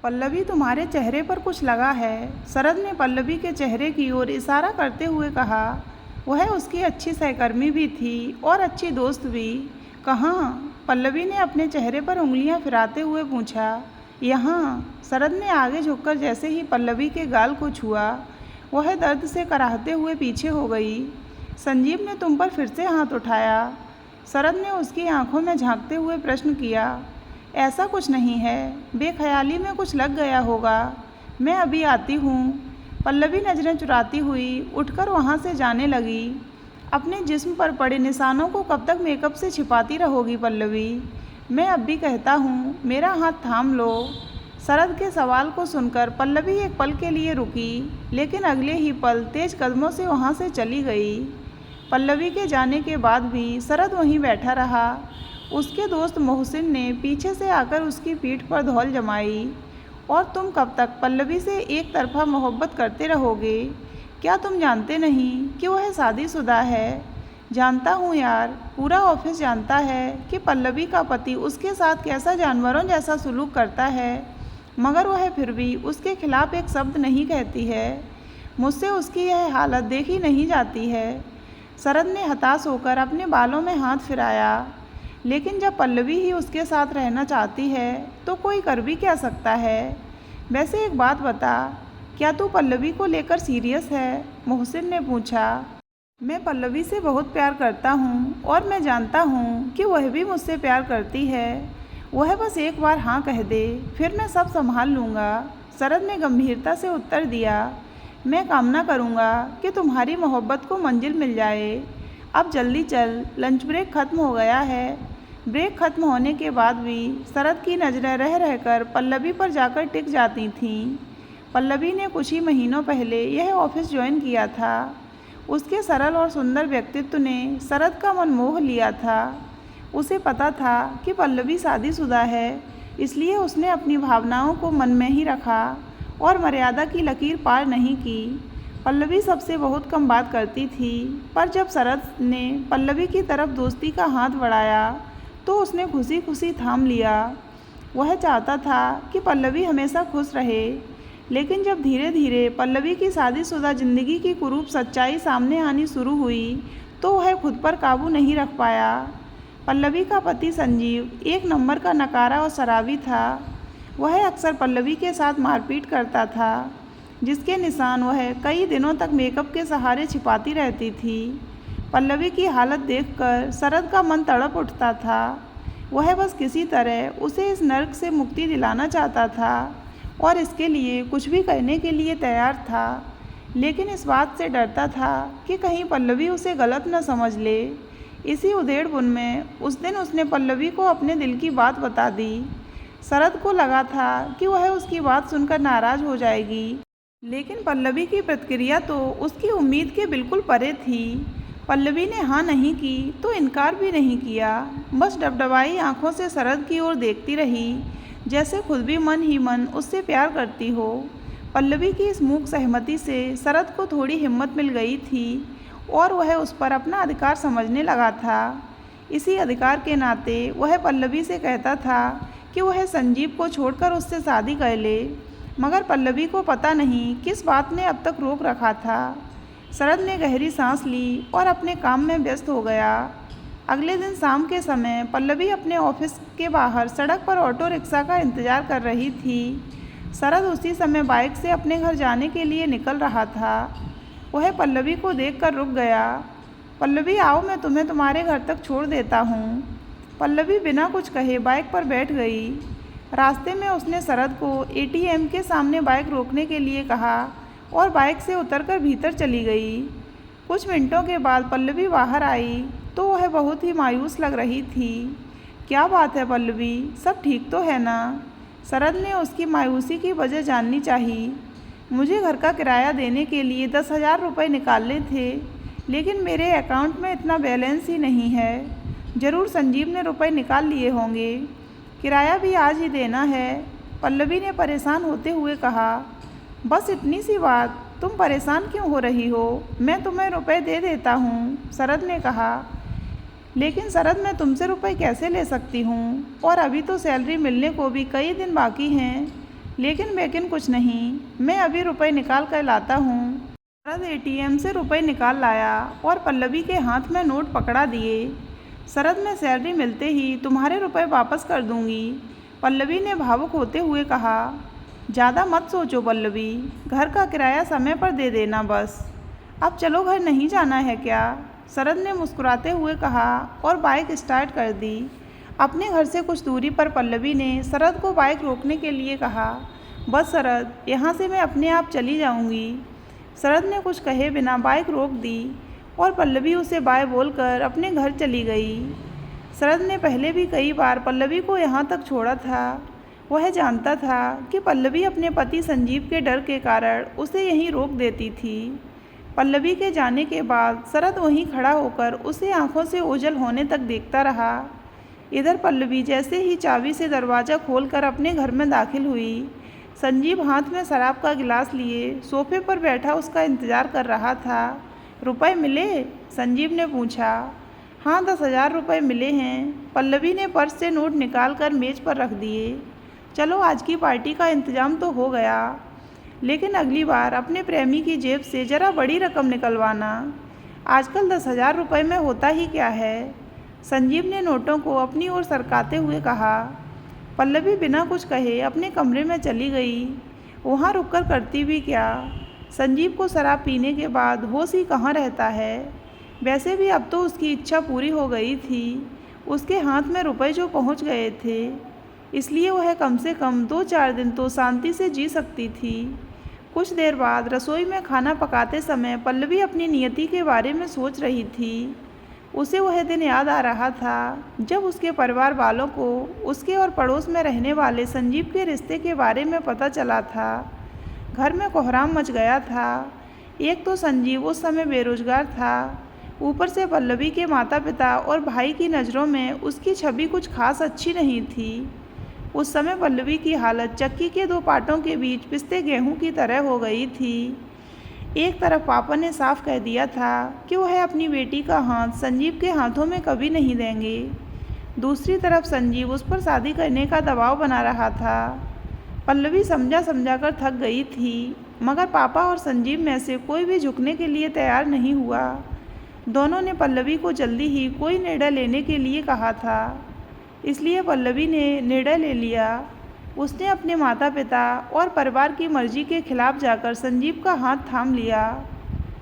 पल्लवी, तुम्हारे चेहरे पर कुछ लगा है। शरद ने पल्लवी के चेहरे की ओर इशारा करते हुए कहा। वह उसकी अच्छी सहकर्मी भी थी और अच्छी दोस्त भी। कहाँ? पल्लवी ने अपने चेहरे पर उंगलियां फिराते हुए पूछा। यहाँ। शरद ने आगे झुककर जैसे ही पल्लवी के गाल को छुआ, वह दर्द से कराहते हुए पीछे हो गई। संजीव ने तुम पर फिर से हाथ उठाया। शरद ने उसकी आंखों में झांकते हुए प्रश्न किया। ऐसा कुछ नहीं है, बेख्याली में कुछ लग गया होगा। मैं अभी आती हूँ। पल्लवी नज़रें चुराती हुई उठकर वहाँ से जाने लगी। अपने जिस्म पर पड़े निशानों को कब तक मेकअप से छिपाती रहोगी पल्लवी? मैं अब भी कहता हूँ, मेरा हाथ थाम लो। शरद के सवाल को सुनकर पल्लवी एक पल के लिए रुकी, लेकिन अगले ही पल तेज कदमों से वहाँ से चली गई। पल्लवी के जाने के बाद भी शरद वहीं बैठा रहा। उसके दोस्त मोहसिन ने पीछे से आकर उसकी पीठ पर धौल जमाई। और तुम कब तक पल्लवी से एक तरफा मोहब्बत करते रहोगे? क्या तुम जानते नहीं कि वह शादीशुदा है? जानता हूँ यार, पूरा ऑफिस जानता है कि पल्लवी का पति उसके साथ कैसा जानवरों जैसा सुलूक करता है, मगर वह फिर भी उसके खिलाफ एक शब्द नहीं कहती है। मुझसे उसकी यह हालत देखी नहीं जाती है। शरद ने हताश होकर अपने बालों में हाथ फिराया। लेकिन जब पल्लवी ही उसके साथ रहना चाहती है तो कोई कर भी क्या सकता है? वैसे एक बात बता, क्या तू पल्लवी को लेकर सीरियस है? मोहसिन ने पूछा। मैं पल्लवी से बहुत प्यार करता हूँ और मैं जानता हूँ कि वह भी मुझसे प्यार करती है। वह बस एक बार हाँ कह दे, फिर मैं सब संभाल लूँगा। शरद ने गंभीरता से उत्तर दिया। मैं कामना करूँगा कि तुम्हारी मोहब्बत को मंजिल मिल जाए। अब जल्दी चल, लंच ब्रेक ख़त्म हो गया है। ब्रेक खत्म होने के बाद भी शरद की नज़रें रह रहकर पल्लवी पर जाकर टिक जाती थीं। पल्लवी ने कुछ ही महीनों पहले यह ऑफिस ज्वाइन किया था। उसके सरल और सुंदर व्यक्तित्व ने शरद का मन मोह लिया था। उसे पता था कि पल्लवी शादीशुदा है, इसलिए उसने अपनी भावनाओं को मन में ही रखा और मर्यादा की लकीर पार नहीं की। पल्लवी सबसे बहुत कम बात करती थी, पर जब शरद ने पल्लवी की तरफ दोस्ती का हाथ बढ़ाया तो उसने खुशी खुशी थाम लिया। वह चाहता था कि पल्लवी हमेशा खुश रहे, लेकिन जब धीरे धीरे पल्लवी की शादीशुदा ज़िंदगी की कुरूप सच्चाई सामने आनी शुरू हुई तो वह खुद पर काबू नहीं रख पाया। पल्लवी का पति संजीव एक नंबर का नकारा और शराबी था। वह अक्सर पल्लवी के साथ मारपीट करता था, जिसके निशान वह कई दिनों तक मेकअप के सहारे छिपाती रहती थी। पल्लवी की हालत देखकर शरद का मन तड़प उठता था। वह बस किसी तरह उसे इस नर्क से मुक्ति दिलाना चाहता था और इसके लिए कुछ भी करने के लिए तैयार था, लेकिन इस बात से डरता था कि कहीं पल्लवी उसे गलत न समझ ले। इसी उधेड़-बुन में उस दिन उसने पल्लवी को अपने दिल की बात बता दी। शरद को लगा था कि वह उसकी बात सुनकर नाराज़ हो जाएगी, लेकिन पल्लवी की प्रतिक्रिया तो उसकी उम्मीद के बिल्कुल परे थी। पल्लवी ने हाँ नहीं की तो इनकार भी नहीं किया, बस डबडबाई आंखों से शरद की ओर देखती रही, जैसे खुद भी मन ही मन उससे प्यार करती हो। पल्लवी की इस मूक सहमति से शरद को थोड़ी हिम्मत मिल गई थी और वह उस पर अपना अधिकार समझने लगा था। इसी अधिकार के नाते वह पल्लवी से कहता था कि वह संजीव को छोड़कर उससे शादी कर ले, मगर पल्लवी को पता नहीं किस बात ने अब तक रोक रखा था। शरद ने गहरी सांस ली और अपने काम में व्यस्त हो गया। अगले दिन शाम के समय पल्लवी अपने ऑफिस के बाहर सड़क पर ऑटो रिक्शा का इंतज़ार कर रही थी। शरद उसी समय बाइक से अपने घर जाने के लिए निकल रहा था। वह पल्लवी को देखकर रुक गया। पल्लवी, आओ, मैं तुम्हें तुम्हारे घर तक छोड़ देता हूँ। पल्लवी बिना कुछ कहे बाइक पर बैठ गई। रास्ते में उसने शरद को एटीएम के सामने बाइक रोकने के लिए कहा और बाइक से उतरकर भीतर चली गई। कुछ मिनटों के बाद पल्लवी बाहर आई तो वह बहुत ही मायूस लग रही थी। क्या बात है पल्लवी, सब ठीक तो है ना? शरद ने उसकी मायूसी की वजह जाननी चाहिए। मुझे घर का किराया देने के लिए 10,000 रुपये निकालने थे, लेकिन मेरे अकाउंट में इतना बैलेंस ही नहीं है। ज़रूर संजीव ने रुपए निकाल लिए होंगे। किराया भी आज ही देना है, पल्लवी ने परेशान होते हुए कहा। बस इतनी सी बात, तुम परेशान क्यों हो रही हो? मैं तुम्हें रुपए दे देता हूँ, शरद ने कहा। लेकिन शरद, मैं तुमसे रुपए कैसे ले सकती हूँ? और अभी तो सैलरी मिलने को भी कई दिन बाकी हैं। लेकिन कुछ नहीं, मैं अभी रुपए निकाल कर लाता हूँ। शरद एटीएम से रुपए निकाल लाया और पल्लवी के हाथ में नोट पकड़ा दिए। शरद, मैं सैलरी मिलते ही तुम्हारे रुपए वापस कर दूंगी, पल्लवी ने भावुक होते हुए कहा। ज़्यादा मत सोचो पल्लवी, घर का किराया समय पर दे देना बस। अब चलो, घर नहीं जाना है क्या? शरद ने मुस्कुराते हुए कहा और बाइक स्टार्ट कर दी। अपने घर से कुछ दूरी पर पल्लवी ने शरद को बाइक रोकने के लिए कहा। बस शरद, यहाँ से मैं अपने आप चली जाऊँगी। शरद ने कुछ कहे बिना बाइक रोक दी और पल्लवी उसे बाय बोलकर अपने घर चली गई। शरद ने पहले भी कई बार पल्लवी को यहाँ तक छोड़ा था। वह जानता था कि पल्लवी अपने पति संजीव के डर के कारण उसे यहीं रोक देती थी। पल्लवी के जाने के बाद शरद वहीं खड़ा होकर उसे आंखों से ओझल होने तक देखता रहा। इधर पल्लवी जैसे ही चाबी से दरवाज़ा खोलकर अपने घर में दाखिल हुई, संजीव हाथ में शराब का गिलास लिए सोफे पर बैठा उसका इंतज़ार कर रहा था। रुपए मिले? संजीव ने पूछा। हाँ, 10,000 रुपये मिले हैं। पल्लवी ने पर्स से नोट निकाल कर मेज़ पर रख दिए। चलो, आज की पार्टी का इंतज़ाम तो हो गया, लेकिन अगली बार अपने प्रेमी की जेब से ज़रा बड़ी रकम निकलवाना। आजकल 10,000 रुपये में होता ही क्या है? संजीव ने नोटों को अपनी ओर सरकाते हुए कहा। पल्लवी बिना कुछ कहे अपने कमरे में चली गई। वहाँ रुककर करती भी क्या? संजीव को शराब पीने के बाद होश ही कहाँ रहता है। वैसे भी अब तो उसकी इच्छा पूरी हो गई थी। उसके हाथ में रुपए जो पहुँच गए थे, इसलिए वह कम से कम 2-4 दिन तो शांति से जी सकती थी। कुछ देर बाद रसोई में खाना पकाते समय पल्लवी अपनी नियति के बारे में सोच रही थी। उसे वह दिन याद आ रहा था जब उसके परिवार वालों को उसके और पड़ोस में रहने वाले संजीव के रिश्ते के बारे में पता चला था। घर में कोहराम मच गया था। एक तो संजीव उस समय बेरोजगार था, ऊपर से पल्लवी के माता पिता और भाई की नज़रों में उसकी छवि कुछ खास अच्छी नहीं थी। उस समय पल्लवी की हालत चक्की के 2 पाटों के बीच पिसते गेहूं की तरह हो गई थी। एक तरफ पापा ने साफ कह दिया था कि वह अपनी बेटी का हाथ संजीव के हाथों में कभी नहीं देंगे। दूसरी तरफ संजीव उस पर शादी करने का दबाव बना रहा था। पल्लवी समझा कर थक गई थी, मगर पापा और संजीव में से कोई भी झुकने के लिए तैयार नहीं हुआ। दोनों ने पल्लवी को जल्दी ही कोई निर्णय लेने के लिए कहा था, इसलिए पल्लवी ने निर्णय ले लिया। उसने अपने माता पिता और परिवार की मर्जी के खिलाफ जाकर संजीव का हाथ थाम लिया।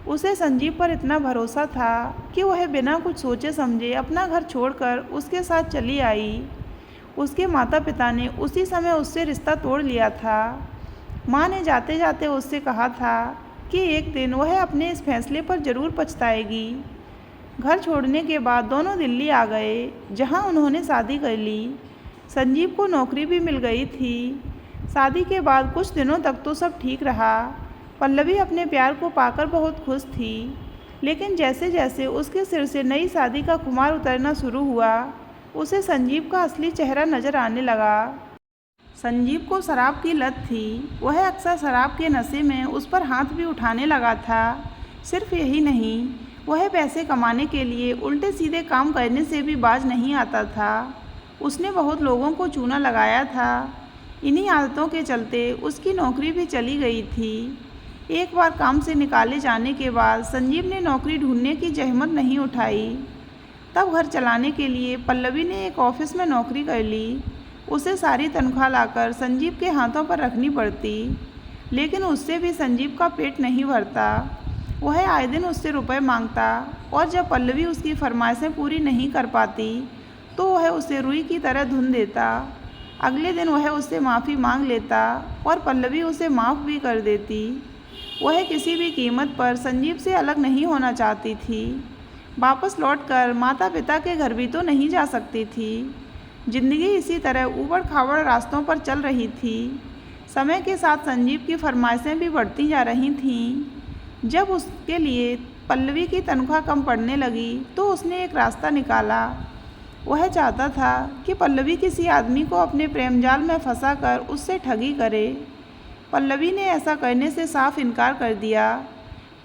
उसे संजीव पर इतना भरोसा था कि वह बिना कुछ सोचे समझे अपना घर छोड़कर उसके साथ चली आई। उसके माता पिता ने उसी समय उससे रिश्ता तोड़ लिया था। माँ ने जाते जाते उससे कहा था कि एक दिन वह अपने इस फैसले पर ज़रूर पछताएगी। घर छोड़ने के बाद दोनों दिल्ली आ गए, जहां उन्होंने शादी कर ली। संजीव को नौकरी भी मिल गई थी। शादी के बाद कुछ दिनों तक तो सब ठीक रहा। पल्लवी अपने प्यार को पाकर बहुत खुश थी, लेकिन जैसे जैसे उसके सिर से नई शादी का खुमार उतरना शुरू हुआ, उसे संजीव का असली चेहरा नज़र आने लगा। संजीव को शराब की लत थी। वह अक्सर शराब के नशे में उस पर हाथ भी उठाने लगा था। सिर्फ यही नहीं, वह पैसे कमाने के लिए उल्टे सीधे काम करने से भी बाज नहीं आता था। उसने बहुत लोगों को चूना लगाया था। इन्हीं आदतों के चलते उसकी नौकरी भी चली गई थी। एक बार काम से निकाले जाने के बाद संजीव ने नौकरी ढूंढने की जहमत नहीं उठाई। तब घर चलाने के लिए पल्लवी ने एक ऑफिस में नौकरी कर ली। उसे सारी तनख्वाह लाकर संजीव के हाथों पर रखनी पड़ती, लेकिन उससे भी संजीव का पेट नहीं भरता। वह आए दिन उससे रुपए मांगता और जब पल्लवी उसकी फरमाइशें पूरी नहीं कर पाती तो वह उसे रुई की तरह धुन देता। अगले दिन वह उससे माफ़ी मांग लेता और पल्लवी उसे माफ़ भी कर देती। वह किसी भी कीमत पर संजीव से अलग नहीं होना चाहती थी। वापस लौटकर माता पिता के घर भी तो नहीं जा सकती थी। जिंदगी इसी तरह ऊबड़ खाबड़ रास्तों पर चल रही थी। समय के साथ संजीव की फरमाइशें भी बढ़ती जा रही थीं। जब उसके लिए पल्लवी की तनख्वाह कम पड़ने लगी तो उसने एक रास्ता निकाला। वह चाहता था कि पल्लवी किसी आदमी को अपने प्रेम जाल में फंसाकर उससे ठगी करे। पल्लवी ने ऐसा करने से साफ इनकार कर दिया।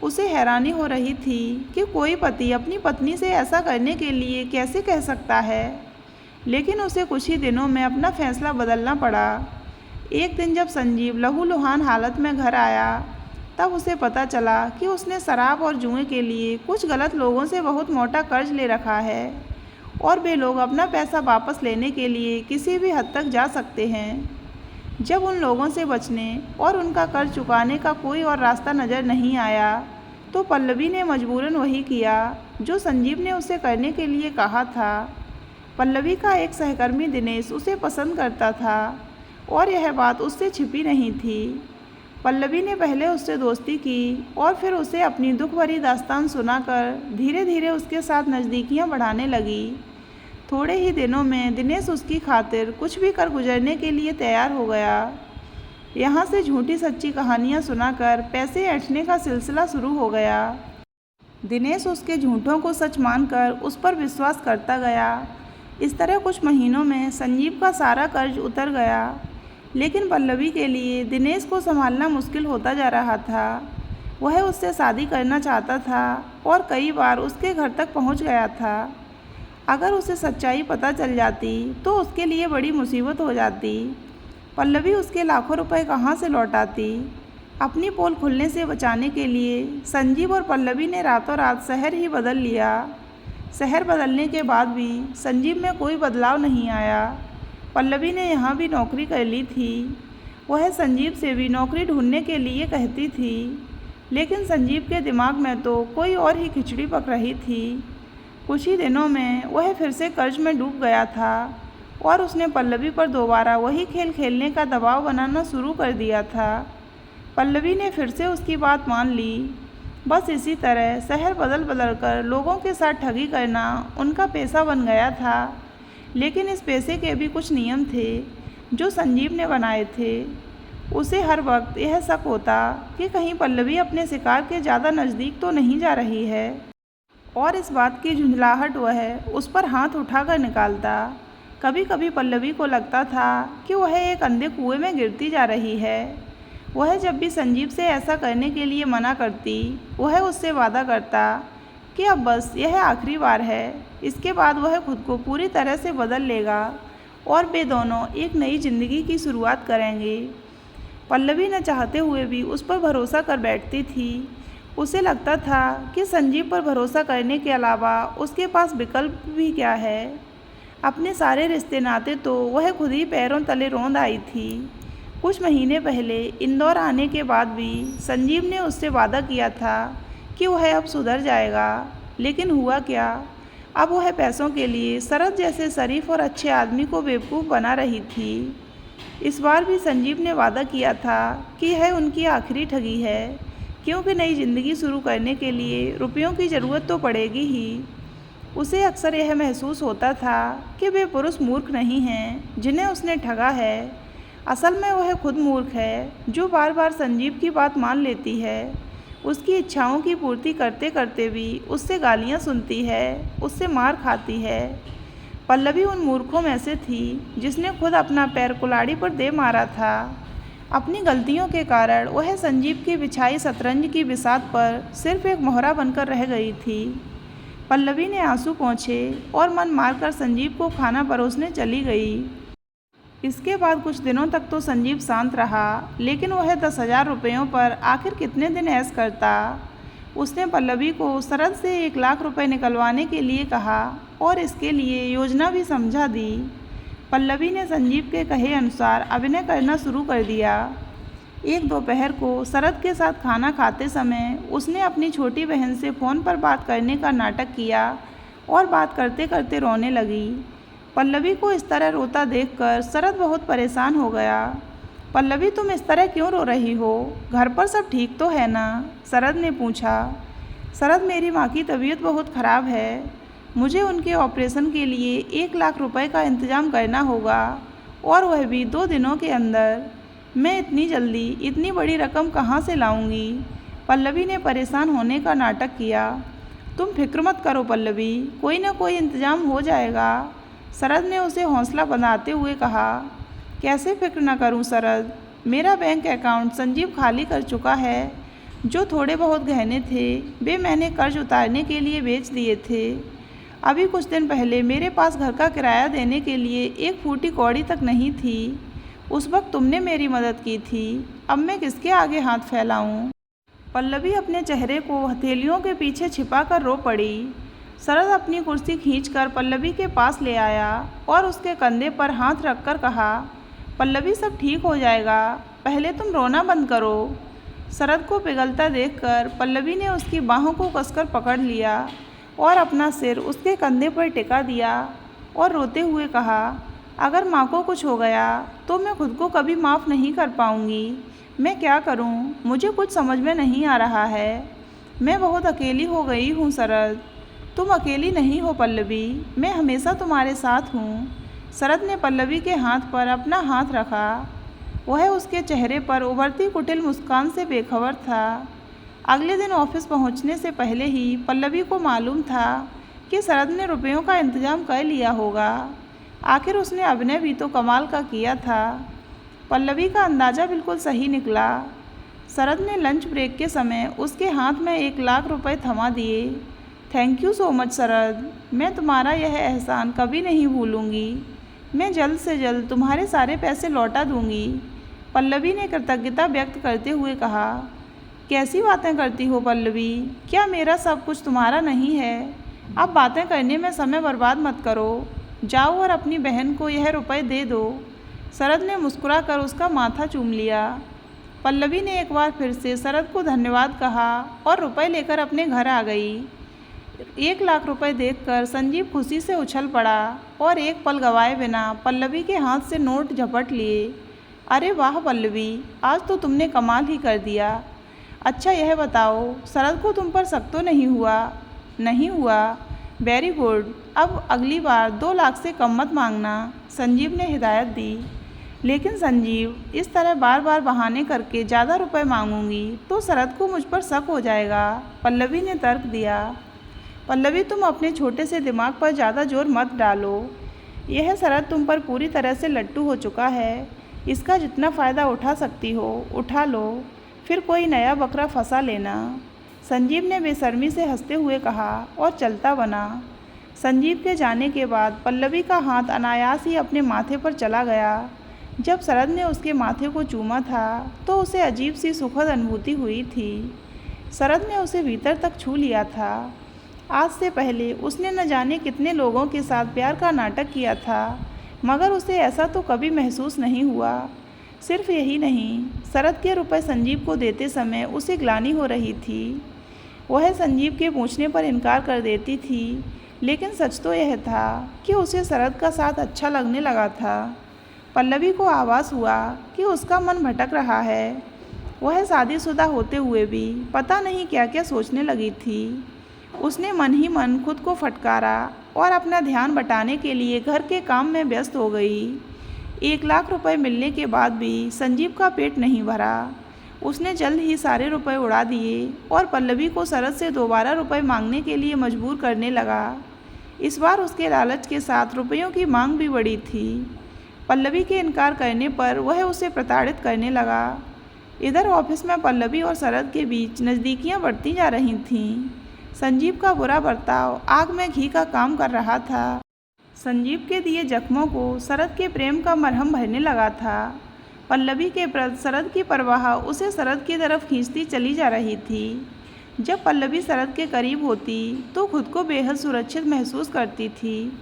उसे हैरानी हो रही थी कि कोई पति अपनी पत्नी से ऐसा करने के लिए कैसे कह सकता है, लेकिन उसे कुछ ही दिनों में अपना फैसला बदलना पड़ा। एक दिन जब संजीव लहूलुहान हालत में घर आया तब उसे पता चला कि उसने शराब और जुए के लिए कुछ गलत लोगों से बहुत मोटा कर्ज ले रखा है और वे लोग अपना पैसा वापस लेने के लिए किसी भी हद तक जा सकते हैं। जब उन लोगों से बचने और उनका कर्ज चुकाने का कोई और रास्ता नज़र नहीं आया तो पल्लवी ने मजबूरन वही किया जो संजीव ने उसे करने के लिए कहा था। पल्लवी का एक सहकर्मी दिनेश उसे पसंद करता था और यह बात उससे छिपी नहीं थी। पल्लवी ने पहले उससे दोस्ती की और फिर उसे अपनी दुख भरी दास्तान सुनाकर धीरे धीरे उसके साथ नज़दीकियां बढ़ाने लगी। थोड़े ही दिनों में दिनेश उसकी खातिर कुछ भी कर गुजरने के लिए तैयार हो गया। यहाँ से झूठी सच्ची कहानियाँ सुनाकर पैसे ऐंठने का सिलसिला शुरू हो गया। दिनेश उसके झूठों को सच मानकर उस पर विश्वास करता गया। इस तरह कुछ महीनों में संजीव का सारा कर्ज उतर गया, लेकिन पल्लवी के लिए दिनेश को संभालना मुश्किल होता जा रहा था। वह उससे शादी करना चाहता था और कई बार उसके घर तक पहुंच गया था। अगर उसे सच्चाई पता चल जाती तो उसके लिए बड़ी मुसीबत हो जाती। पल्लवी उसके लाखों रुपए कहाँ से लौटाती? अपनी पोल खुलने से बचाने के लिए संजीव और पल्लवी ने रातों रात शहर ही बदल लिया। शहर बदलने के बाद भी संजीव में कोई बदलाव नहीं आया। पल्लवी ने यहाँ भी नौकरी कर ली थी। वह संजीव से भी नौकरी ढूंढने के लिए कहती थी, लेकिन संजीव के दिमाग में तो कोई और ही खिचड़ी पक रही थी। कुछ ही दिनों में वह फिर से कर्ज में डूब गया था और उसने पल्लवी पर दोबारा वही खेल खेलने का दबाव बनाना शुरू कर दिया था। पल्लवी ने फिर से उसकी बात मान ली। बस इसी तरह शहर बदल बदल कर लोगों के साथ ठगी करना उनका पेशा बन गया था। लेकिन इस पेशे के भी कुछ नियम थे जो संजीव ने बनाए थे। उसे हर वक्त यह शक होता कि कहीं पल्लवी अपने शिकार के ज़्यादा नज़दीक तो नहीं जा रही है, और इस बात की झुंझलाहट वह उस पर हाथ उठाकर निकालता। कभी कभी पल्लवी को लगता था कि वह एक अंधे कुएं में गिरती जा रही है। वह जब भी संजीव से ऐसा करने के लिए मना करती, वह उससे वादा करता कि अब बस यह आखिरी बार है, इसके बाद वह खुद को पूरी तरह से बदल लेगा और वे दोनों एक नई जिंदगी की शुरुआत करेंगे। पल्लवी न चाहते हुए भी उस पर भरोसा कर बैठती थी। उसे लगता था कि संजीव पर भरोसा करने के अलावा उसके पास विकल्प भी क्या है। अपने सारे रिश्ते नाते तो वह खुद ही पैरों तले रौंद आई थी। कुछ महीने पहले इंदौर आने के बाद भी संजीव ने उससे वादा किया था कि वह अब सुधर जाएगा, लेकिन हुआ क्या? अब वह पैसों के लिए शरद जैसे शरीफ और अच्छे आदमी को बेवकूफ़ बना रही थी। इस बार भी संजीव ने वादा किया था कि यह उनकी आखिरी ठगी है, क्योंकि नई ज़िंदगी शुरू करने के लिए रुपयों की ज़रूरत तो पड़ेगी ही। उसे अक्सर यह महसूस होता था कि वे पुरुष मूर्ख नहीं हैं जिन्हें उसने ठगा है। असल में वह खुद मूर्ख है जो बार बार संजीव की बात मान लेती है, उसकी इच्छाओं की पूर्ति करते करते भी उससे गालियाँ सुनती है, उससे मार खाती है। पल्लवी उन मूर्खों में से थी जिसने खुद अपना पैर कुल्हाड़ी पर दे मारा था। अपनी गलतियों के कारण वह संजीव की बिछाई शतरंज की बिसात पर सिर्फ एक मोहरा बनकर रह गई थी। पल्लवी ने आंसू पोंछे और मन मारकर संजीव को खाना परोसने चली गई। इसके बाद कुछ दिनों तक तो संजीव शांत रहा, लेकिन वह 10,000 रुपयों पर आखिर कितने दिन ऐश करता। उसने पल्लवी को शरद से 1 लाख रुपए निकलवाने के लिए कहा और इसके लिए योजना भी समझा दी। पल्लवी ने संजीव के कहे अनुसार अभिनय करना शुरू कर दिया। एक दोपहर को शरद के साथ खाना खाते समय उसने अपनी छोटी बहन से फ़ोन पर बात करने का नाटक किया और बात करते करते रोने लगी। पल्लवी को इस तरह रोता देखकर शरद बहुत परेशान हो गया। पल्लवी, तुम इस तरह क्यों रो रही हो? घर पर सब ठीक तो है ना? शरद ने पूछा। शरद, मेरी माँ की तबीयत बहुत ख़राब है। मुझे उनके ऑपरेशन के लिए 1 लाख रुपए का इंतज़ाम करना होगा, और वह भी 2 दिनों के अंदर। मैं इतनी जल्दी इतनी बड़ी रकम कहाँ से लाऊंगी? पल्लवी ने परेशान होने का नाटक किया। तुम फिक्र मत करो पल्लवी, कोई ना कोई इंतज़ाम हो जाएगा, शरद ने उसे हौसला बनाते हुए कहा। कैसे फिक्र न करूं शरद? मेरा बैंक अकाउंट संजीव खाली कर चुका है। जो थोड़े बहुत गहने थे वे मैंने कर्ज उतारने के लिए बेच दिए थे। अभी कुछ दिन पहले मेरे पास घर का किराया देने के लिए 1 फूटी कौड़ी तक नहीं थी। उस वक्त तुमने मेरी मदद की थी, अब मैं किसके आगे हाथ फैलाऊं? पल्लवी अपने चेहरे को हथेलियों के पीछे छिपा कर रो पड़ी। शरद अपनी कुर्सी खींचकर पल्लवी के पास ले आया और उसके कंधे पर हाथ रखकर कहा, पल्लवी सब ठीक हो जाएगा, पहले तुम रोना बंद करो। शरद को पिघलता देखकर पल्लवी ने उसकी बाहों को कसकर पकड़ लिया और अपना सिर उसके कंधे पर टिका दिया और रोते हुए कहा, अगर माँ को कुछ हो गया तो मैं खुद को कभी माफ़ नहीं कर पाऊँगी। मैं क्या करूँ, मुझे कुछ समझ में नहीं आ रहा है। मैं बहुत अकेली हो गई हूँ शरद। तुम अकेली नहीं हो पल्लवी, मैं हमेशा तुम्हारे साथ हूँ। शरद ने पल्लवी के हाथ पर अपना हाथ रखा। वह उसके चेहरे पर उभरती कुटिल मुस्कान से बेखबर था। अगले दिन ऑफिस पहुँचने से पहले ही पल्लवी को मालूम था कि शरद ने रुपयों का इंतजाम कर लिया होगा। आखिर उसने अभिनय भी तो कमाल का किया था। पल्लवी का अंदाज़ा बिल्कुल सही निकला। शरद ने लंच ब्रेक के समय उसके हाथ में 1,00,000 रुपए थमा दिए। थैंक यू सो मच शरद, मैं तुम्हारा यह एहसान कभी नहीं भूलूंगी। मैं जल्द से जल्द तुम्हारे सारे पैसे लौटा दूंगी। पल्लवी ने कृतज्ञता व्यक्त करते हुए कहा। कैसी बातें करती हो पल्लवी, क्या मेरा सब कुछ तुम्हारा नहीं है? अब बातें करने में समय बर्बाद मत करो, जाओ और अपनी बहन को यह रुपए दे दो। शरद ने मुस्कुराकर उसका माथा चूम लिया। पल्लवी ने एक बार फिर से शरद को धन्यवाद कहा और रुपए लेकर अपने घर आ गई। 1,00,000 रुपए देखकर संजीव खुशी से उछल पड़ा और एक पल गवाए बिना पल्लवी के हाथ से नोट झपट लिए। अरे वाह पल्लवी, आज तो तुमने कमाल ही कर दिया। अच्छा यह बताओ, शरद को तुम पर शक तो नहीं हुआ? नहीं हुआ। वेरी गुड, अब अगली बार 2,00,000 से कम मत मांगना, संजीव ने हिदायत दी। लेकिन संजीव, इस तरह बार बार बहाने करके ज़्यादा रुपए मांगूंगी तो शरद को मुझ पर शक हो जाएगा, पल्लवी ने तर्क दिया। पल्लवी, तुम अपने छोटे से दिमाग पर ज़्यादा जोर मत डालो। यह शरद तुम पर पूरी तरह से लट्टू हो चुका है। इसका जितना फ़ायदा उठा सकती हो उठा लो, फिर कोई नया बकरा फंसा लेना, संजीव ने बेशर्मी से हंसते हुए कहा और चलता बना। संजीव के जाने के बाद पल्लवी का हाथ अनायास ही अपने माथे पर चला गया। जब शरद ने उसके माथे को चूमा था तो उसे अजीब सी सुखद अनुभूति हुई थी। शरद ने उसे भीतर तक छू लिया था। आज से पहले उसने न जाने कितने लोगों के साथ प्यार का नाटक किया था, मगर उसे ऐसा तो कभी महसूस नहीं हुआ। सिर्फ यही नहीं, शरद के रुपए संजीव को देते समय उसे ग्लानि हो रही थी। वह संजीव के पूछने पर इनकार कर देती थी, लेकिन सच तो यह था कि उसे शरद का साथ अच्छा लगने लगा था। पल्लवी को आभास हुआ कि उसका मन भटक रहा है। वह शादीशुदा होते हुए भी पता नहीं क्या क्या सोचने लगी थी। उसने मन ही मन खुद को फटकारा और अपना ध्यान बटाने के लिए घर के काम में व्यस्त हो गई। 1,00,000 रुपए मिलने के बाद भी संजीव का पेट नहीं भरा। उसने जल्द ही सारे रुपए उड़ा दिए और पल्लवी को शरद से दोबारा रुपए मांगने के लिए मजबूर करने लगा। इस बार उसके लालच के साथ रुपयों की मांग भी बढ़ी थी। पल्लवी के इनकार करने पर वह उसे प्रताड़ित करने लगा। इधर ऑफिस में पल्लवी और शरद के बीच नज़दीकियां बढ़ती जा रही थीं। संजीव का बुरा बर्ताव आग में घी का काम कर रहा था। संजीव के दिए जख्मों को शरद के प्रेम का मरहम भरने लगा था। पल्लवी के प्रति शरद की परवाह उसे शरद की तरफ खींचती चली जा रही थी। जब पल्लवी शरद के करीब होती तो खुद को बेहद सुरक्षित महसूस करती थी।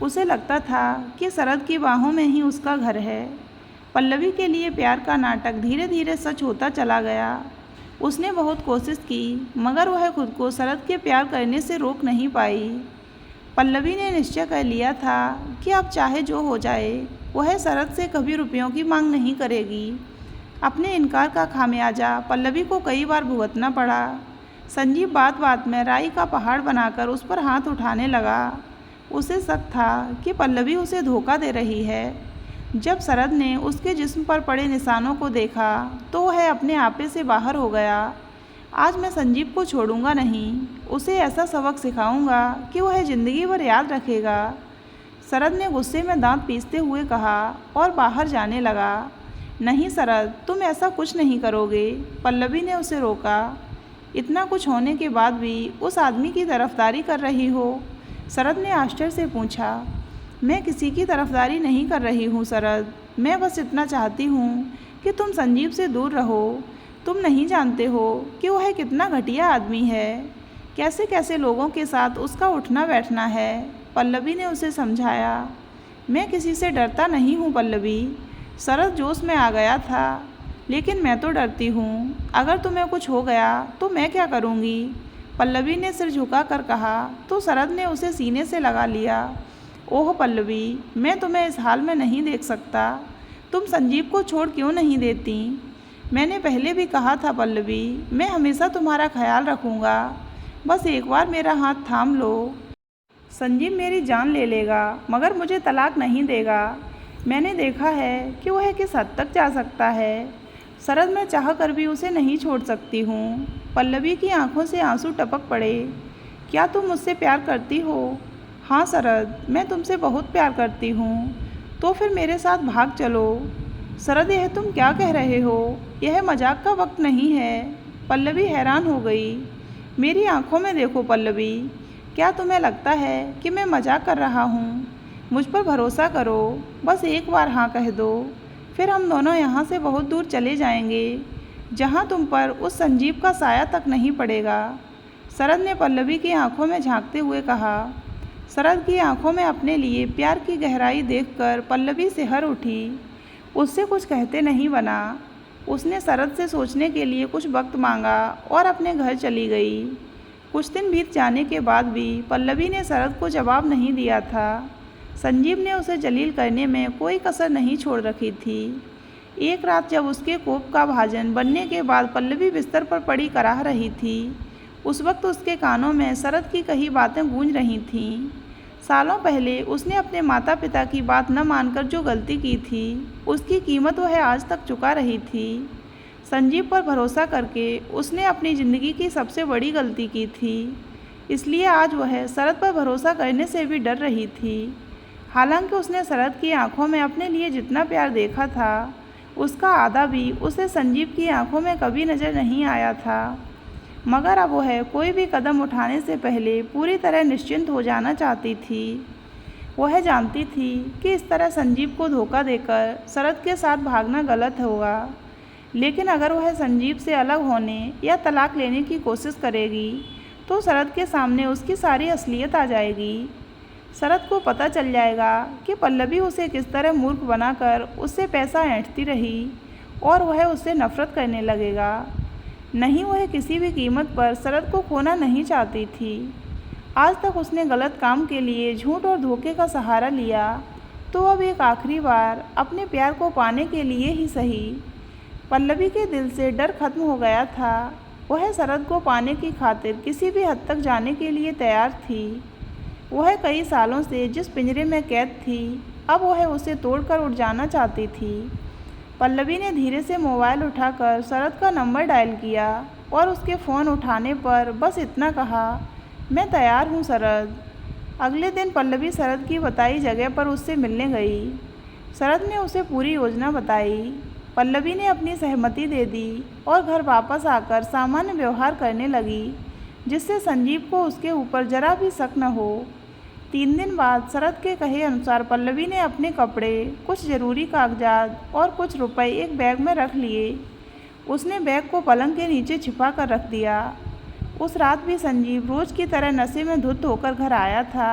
उसे लगता था कि शरद की बाहों में ही उसका घर है। पल्लवी के लिए प्यार का नाटक धीरे धीरे सच होता चला गया। उसने बहुत कोशिश की, मगर वह खुद को शरद के प्यार करने से रोक नहीं पाई। पल्लवी ने निश्चय कर लिया था कि अब चाहे जो हो जाए वह शरद से कभी रुपयों की मांग नहीं करेगी। अपने इनकार का खामियाजा पल्लवी को कई बार भुगतना पड़ा। संजीव बात बात में राई का पहाड़ बनाकर उस पर हाथ उठाने लगा। उसे शक था कि पल्लवी उसे धोखा दे रही है। जब शरद ने उसके जिस्म पर पड़े निशानों को देखा तो वह अपने आपे से बाहर हो गया। आज मैं संजीव को छोड़ूंगा नहीं, उसे ऐसा सबक सिखाऊंगा कि वह ज़िंदगी भर याद रखेगा, शरद ने गुस्से में दांत पीसते हुए कहा और बाहर जाने लगा। नहीं शरद, तुम ऐसा कुछ नहीं करोगे, पल्लवी ने उसे रोका। इतना कुछ होने के बाद भी उस आदमी की तरफदारी कर रही हो? शरद ने आश्चर्य से पूछा। मैं किसी की तरफदारी नहीं कर रही हूँ शरद, मैं बस इतना चाहती हूँ कि तुम संजीव से दूर रहो। तुम नहीं जानते हो कि वह कितना घटिया आदमी है, कैसे कैसे लोगों के साथ उसका उठना बैठना है। पल्लवी ने उसे समझाया। मैं किसी से डरता नहीं हूँ पल्लवी। शरद जोश में आ गया था। लेकिन मैं तो डरती हूँ, अगर तुम्हें कुछ हो गया तो मैं क्या करूँगी? पल्लवी ने सिर झुका कर कहा। तो शरद ने उसे सीने से लगा लिया। ओह पल्लवी, मैं तुम्हें इस हाल में नहीं देख सकता। तुम संजीव को छोड़ क्यों नहीं देती? मैंने पहले भी कहा था पल्लवी, मैं हमेशा तुम्हारा ख्याल रखूँगा। बस एक बार मेरा हाथ थाम लो। संजीव मेरी जान ले लेगा मगर मुझे तलाक नहीं देगा। मैंने देखा है कि वह किस हद तक जा सकता है। शरद, मैं चाह कर भी उसे नहीं छोड़ सकती हूँ। पल्लवी की आंखों से आंसू टपक पड़े। क्या तुम मुझसे प्यार करती हो? हाँ शरद, मैं तुमसे बहुत प्यार करती हूँ। तो फिर मेरे साथ भाग चलो। शरद, यह तुम क्या कह रहे हो? यह मजाक का वक्त नहीं है। पल्लवी हैरान हो गई। मेरी आंखों में देखो पल्लवी, क्या तुम्हें लगता है कि मैं मजाक कर रहा हूँ? मुझ पर भरोसा करो, बस एक बार हाँ कह दो, फिर हम दोनों यहाँ से बहुत दूर चले जाएंगे, जहाँ तुम पर उस संजीव का साया तक नहीं पड़ेगा। शरद ने पल्लवी की आंखों में झांकते हुए कहा। शरद की आंखों में अपने लिए प्यार की गहराई देखकर पल्लवी सिहर उठी। उससे कुछ कहते नहीं बना। उसने शरद से सोचने के लिए कुछ वक्त मांगा और अपने घर चली गई। कुछ दिन बीत जाने के बाद भी पल्लवी ने शरद को जवाब नहीं दिया था। संजीव ने उसे जलील करने में कोई कसर नहीं छोड़ रखी थी। एक रात जब उसके कोप का भाजन बनने के बाद पल्लवी बिस्तर पर पड़ी कराह रही थी, उस वक्त उसके कानों में शरद की कही बातें गूंज रही थीं। सालों पहले उसने अपने माता पिता की बात न मानकर जो गलती की थी, उसकी कीमत वह आज तक चुका रही थी। संजीव पर भरोसा करके उसने अपनी ज़िंदगी की सबसे बड़ी गलती की थी, इसलिए आज वह शरद पर भरोसा करने से भी डर रही थी। हालांकि उसने शरद की आंखों में अपने लिए जितना प्यार देखा था, उसका आधा भी उसे संजीव की आंखों में कभी नज़र नहीं आया था। मगर अब वह कोई भी कदम उठाने से पहले पूरी तरह निश्चिंत हो जाना चाहती थी। वह जानती थी कि इस तरह संजीव को धोखा देकर शरद के साथ भागना गलत होगा, लेकिन अगर वह संजीव से अलग होने या तलाक लेने की कोशिश करेगी तो शरद के सामने उसकी सारी असलियत आ जाएगी। शरद को पता चल जाएगा कि पल्लवी उसे किस तरह मूर्ख बनाकर उससे पैसा ऐंठती रही और वह उससे नफरत करने लगेगा। नहीं, वह किसी भी कीमत पर शरद को खोना नहीं चाहती थी। आज तक उसने गलत काम के लिए झूठ और धोखे का सहारा लिया, तो अब एक आखिरी बार अपने प्यार को पाने के लिए ही सही। पल्लवी के दिल से डर खत्म हो गया था। वह शरद को पाने की खातिर किसी भी हद तक जाने के लिए तैयार थी। वह कई सालों से जिस पिंजरे में कैद थी, अब वह उसे तोड़कर उड़ जाना चाहती थी। पल्लवी ने धीरे से मोबाइल उठाकर शरद का नंबर डायल किया और उसके फ़ोन उठाने पर बस इतना कहा, मैं तैयार हूँ शरद। अगले दिन पल्लवी शरद की बताई जगह पर उससे मिलने गई। शरद ने उसे पूरी योजना बताई। पल्लवी ने अपनी सहमति दे दी और घर वापस आकर सामान्य व्यवहार करने लगी, जिससे संजीव को उसके ऊपर जरा भी शक न हो। 3 दिन बाद शरद के कहे अनुसार पल्लवी ने अपने कपड़े, कुछ ज़रूरी कागजात और कुछ रुपए एक बैग में रख लिए। उसने बैग को पलंग के नीचे छिपा कर रख दिया। उस रात भी संजीव रोज़ की तरह नशे में धुत होकर घर आया था।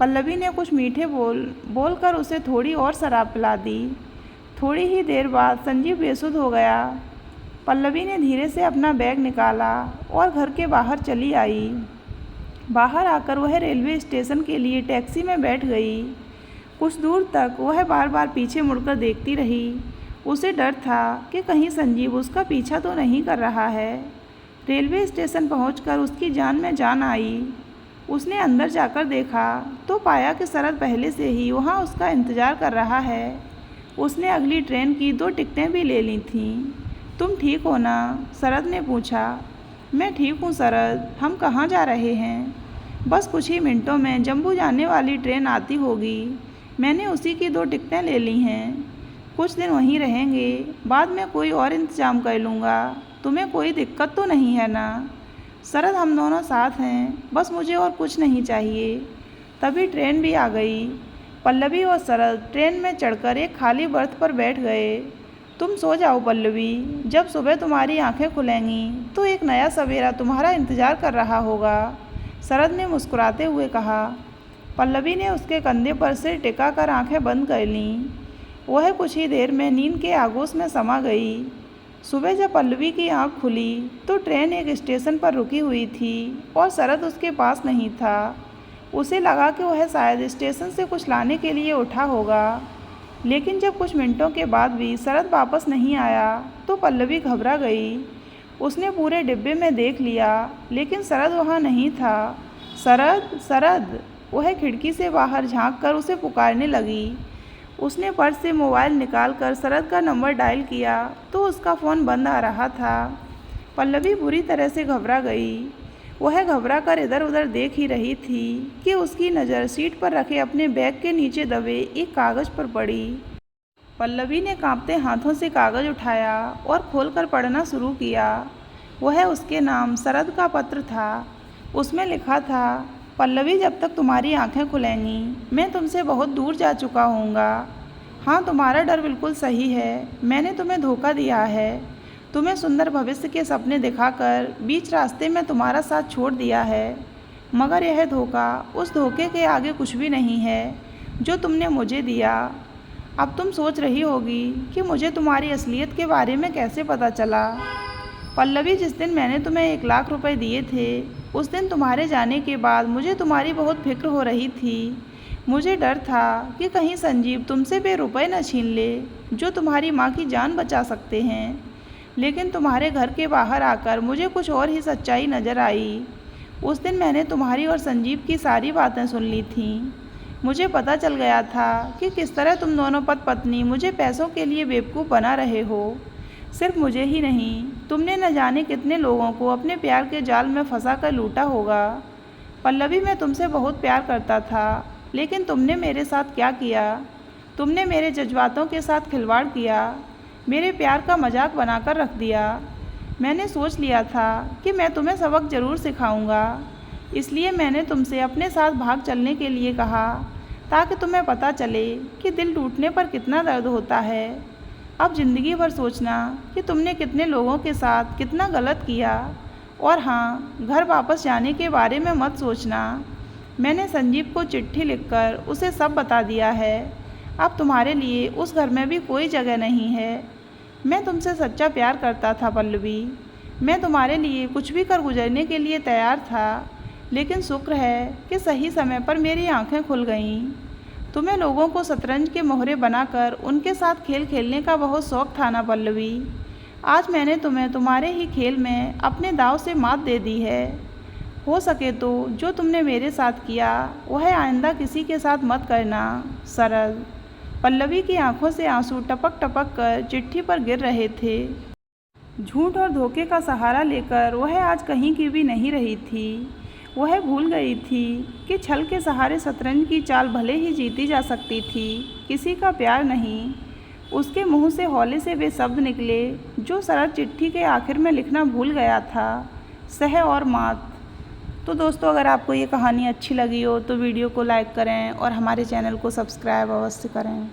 पल्लवी ने कुछ मीठे बोलकर उसे थोड़ी और शराब पिला दी। थोड़ी ही देर बाद संजीव बेसुध हो गया। पल्लवी ने धीरे से अपना बैग निकाला और घर के बाहर चली आई। बाहर आकर वह रेलवे स्टेशन के लिए टैक्सी में बैठ गई। कुछ दूर तक वह बार बार पीछे मुड़कर देखती रही। उसे डर था कि कहीं संजीव उसका पीछा तो नहीं कर रहा है। रेलवे स्टेशन पहुंचकर उसकी जान में जान आई। उसने अंदर जाकर देखा तो पाया कि शरद पहले से ही वहां उसका इंतज़ार कर रहा है। उसने अगली ट्रेन की 2 टिकटें भी ले ली थीं। तुम ठीक हो ना? शरद ने पूछा। मैं ठीक हूँ शरद, हम कहाँ जा रहे हैं? बस कुछ ही मिनटों में जम्मू जाने वाली ट्रेन आती होगी। मैंने उसी की 2 टिकटें ले ली हैं। कुछ दिन वहीं रहेंगे, बाद में कोई और इंतज़ाम कर लूँगा। तुम्हें कोई दिक्कत तो नहीं है ना? शरद, हम दोनों साथ हैं, बस मुझे और कुछ नहीं चाहिए। तभी ट्रेन भी आ गई। पल्लवी और शरद ट्रेन में चढ़कर एक खाली बर्थ पर बैठ गए। तुम सो जाओ पल्लवी, जब सुबह तुम्हारी आंखें खुलेंगी तो एक नया सवेरा तुम्हारा इंतज़ार कर रहा होगा, शरद ने मुस्कुराते हुए कहा। पल्लवी ने उसके कंधे पर सिर टिकाकर आंखें बंद कर लीं। वह कुछ ही देर में नींद के आगोश में समा गई। सुबह जब पल्लवी की आंख खुली तो ट्रेन एक स्टेशन पर रुकी हुई थी और शरद उसके पास नहीं था। उसे लगा कि वह शायद स्टेशन से कुछ लाने के लिए उठा होगा, लेकिन जब कुछ मिनटों के बाद भी शरद वापस नहीं आया तो पल्लवी घबरा गई। उसने पूरे डिब्बे में देख लिया, लेकिन शरद वहाँ नहीं था। शरद, शरद! वह खिड़की से बाहर झांककर उसे पुकारने लगी। उसने पर्स से मोबाइल निकालकर शरद का नंबर डायल किया तो उसका फ़ोन बंद आ रहा था। पल्लवी बुरी तरह से घबरा गई। वह घबरा कर इधर उधर देख ही रही थी कि उसकी नज़र सीट पर रखे अपने बैग के नीचे दबे एक कागज़ पर पड़ी। पल्लवी ने कांपते हाथों से कागज़ उठाया और खोलकर पढ़ना शुरू किया। वह उसके नाम शरद का पत्र था। उसमें लिखा था, पल्लवी, जब तक तुम्हारी आंखें खुलेंगी मैं तुमसे बहुत दूर जा चुका हूँगा। हाँ, तुम्हारा डर बिल्कुल सही है। मैंने तुम्हें धोखा दिया है। तुम्हें सुंदर भविष्य के सपने दिखाकर बीच रास्ते में तुम्हारा साथ छोड़ दिया है, मगर यह धोखा उस धोखे के आगे कुछ भी नहीं है जो तुमने मुझे दिया। अब तुम सोच रही होगी कि मुझे तुम्हारी असलियत के बारे में कैसे पता चला। पल्लवी, जिस दिन मैंने तुम्हें 1 लाख रुपए दिए थे, उस दिन तुम्हारे जाने के बाद मुझे तुम्हारी बहुत फिक्र हो रही थी। मुझे डर था कि कहीं संजीव तुमसे वे रुपए न छीन ले जो तुम्हारी माँ की जान बचा सकते हैं। लेकिन तुम्हारे घर के बाहर आकर मुझे कुछ और ही सच्चाई नज़र आई। उस दिन मैंने तुम्हारी और संजीव की सारी बातें सुन ली थीं। मुझे पता चल गया था कि किस तरह तुम दोनों पति पत्नी मुझे पैसों के लिए बेवकूफ़ बना रहे हो। सिर्फ मुझे ही नहीं, तुमने न जाने कितने लोगों को अपने प्यार के जाल में फंसा कर लूटा होगा। पल्लवी, मैं तुमसे बहुत प्यार करता था, लेकिन तुमने मेरे साथ क्या किया? तुमने मेरे जज्बातों के साथ खिलवाड़ किया, मेरे प्यार का मजाक बनाकर रख दिया। मैंने सोच लिया था कि मैं तुम्हें सबक ज़रूर सिखाऊंगा, इसलिए मैंने तुमसे अपने साथ भाग चलने के लिए कहा, ताकि तुम्हें पता चले कि दिल टूटने पर कितना दर्द होता है। अब ज़िंदगी भर सोचना कि तुमने कितने लोगों के साथ कितना गलत किया। और हाँ, घर वापस जाने के बारे में मत सोचना। मैंने संजीव को चिट्ठी लिखकर उसे सब बता दिया है। अब तुम्हारे लिए उस घर में भी कोई जगह नहीं है। मैं तुमसे सच्चा प्यार करता था पल्लवी। मैं तुम्हारे लिए कुछ भी कर गुजरने के लिए तैयार था, लेकिन शुक्र है कि सही समय पर मेरी आंखें खुल गईं। तुम्हें लोगों को शतरंज के मोहरे बनाकर उनके साथ खेल खेलने का बहुत शौक था ना पल्लवी। आज मैंने तुम्हें तुम्हारे ही खेल में अपने दांव से मात दे दी है। हो सके तो जो तुमने मेरे साथ किया वह आइंदा किसी के साथ मत करना, शरद। पल्लवी की आंखों से आंसू टपक टपक कर चिट्ठी पर गिर रहे थे। झूठ और धोखे का सहारा लेकर वह आज कहीं की भी नहीं रही थी। वह भूल गई थी कि छल के सहारे शतरंज की चाल भले ही जीती जा सकती थी, किसी का प्यार नहीं। उसके मुंह से हौले से वे शब्द निकले जो शरद चिट्ठी के आखिर में लिखना भूल गया था, सह और मात। तो दोस्तों, अगर आपको ये कहानी अच्छी लगी हो तो वीडियो को लाइक करें और हमारे चैनल को सब्सक्राइब अवश्य करें।